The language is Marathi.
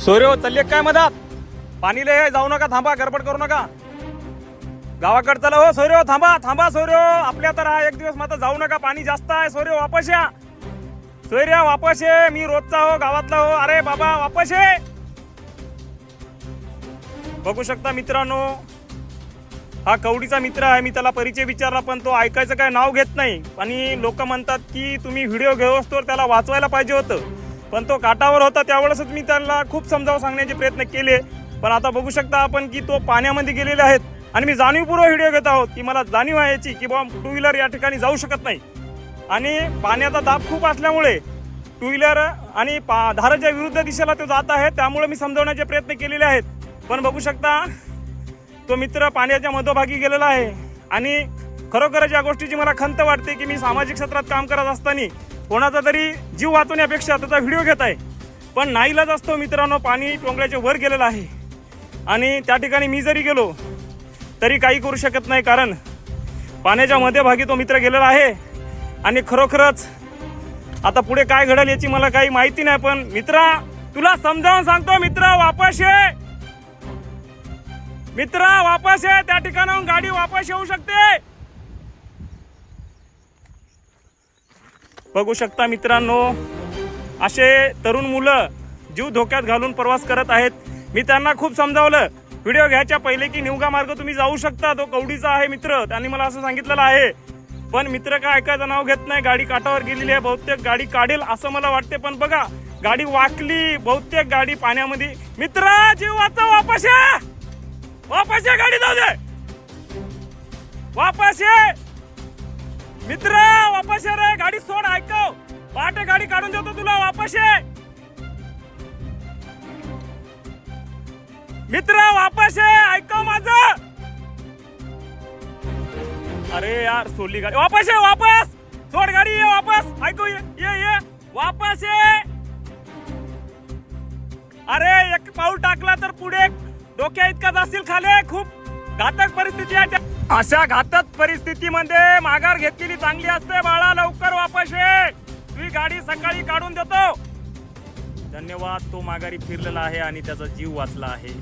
सोयरे चालले काय मधात पाणी लय जाऊ नका, थांबा, गडबड करू नका. गावाकडे चला हो सोयरे, थांबा थांबा सोयरे, आपल्या तर हा एक दिवस मात्र जाऊ नका, पाणी जास्त आहे. सोयरे वापस या, सोयरे वापस ये, मी रोजचा हो गावातला हो. अरे बाबा वापस ये. बघू शकता मित्रांनो, हा कवडीचा मित्र आहे. मी त्याला परिचय विचारला पण तो ऐकायचं काय नाव घेत नाही. आणि लोक म्हणतात की तुम्ही व्हिडिओ घेऊस तर त्याला वाचवायला पाहिजे होतं, पण तो काठावर होता. त्यावेळेसच मी त्याला खूप समजावून सांगण्याचे प्रयत्न केले, पण आता बघू शकता आपण की तो पाण्यामध्ये गेलेले आहेत. आणि मी जाणीवपूर्वक व्हिडिओ घेत आहोत की मला जाणीव आहे याची की बाबा टू व्हीलर या ठिकाणी जाऊ शकत नाही. आणि पाण्याचा दाब खूप असल्यामुळे टू व्हीलर आणि धाराच्या विरुद्ध दिशेला तो जात आहे, त्यामुळे मी समजावण्याचे प्रयत्न केलेले आहेत. पण बघू शकता तो मित्र पाण्याच्या मध्यभागी गेलेला आहे. आणि खरोखरच या गोष्टीची मला खंत वाटते की मी सामाजिक क्षेत्रात काम करत असताना कोणाचा तरी जीव वाचवण्यापेक्षा त्याचा व्हिडिओ घेत आहे. पण नाईलाज असतो मित्रांनो, पाणी टोंगल्याच्या वर गेलेलं आहे. आणि त्या ठिकाणी मी जरी गेलो तरी काही करू शकत नाही, कारण पाण्याच्या मध्यभागी तो मित्र गेलेला आहे. आणि खरोखरच आता पुढे काय घडेल याची मला काही माहिती नाही. पण मित्रा, तुला समजावून सांगतो, मित्र वापस ये, मित्र वापस ये. त्या ठिकाणाहून गाडी वापस येऊ शकते. बघू शकता मित्रांनो, असे तरुण मुलं जीव धोक्यात घालून प्रवास करत आहेत. मी त्यांना खूप समजावलं व्हिडिओ घ्यायच्या पहिले की निवगा मार्ग तुम्ही जाऊ शकता, तो कवडीचा आहे मित्र, त्यांनी मला असं सांगितलेलं आहे. पण मित्र काय ऐकायचं नाव घेत नाही. गाडी काठावर गेलेली आहे, बहुतेक गाडी काढेल असं मला वाटते. पण बघा गाडी वाकली, बहुतेक गाडी पाण्यामध्ये. मित्र जीव वाचा, वापस ये, वापस ये, गाडी जाऊ दे, वापस ये मित्र, वापस ये रे, गाडी सोड, ऐकव, पहाटे गाडी काढून देतो तुला, वापस ये मित्र, वापस ये, ऐकव माझं. अरे यार सोडली गाडी, वापस ये, वापस सोड गाडी, ये वापस, ऐकव, ये वापस ये. अरे एक पाऊल टाकला तर पुढे डोक्या इतका जाशील खाली. खूप घातक परिस्थिती आहे. अशा घातक परिस्थितीमध्ये माघार घेतलेली चांगली असते बाळा. लवकर वापस ये, तुझी गाडी सकाळी काढून देतो. धन्यवाद. तो माघारी फिरलेला आहे आणि त्याचा जीव वाचला आहे.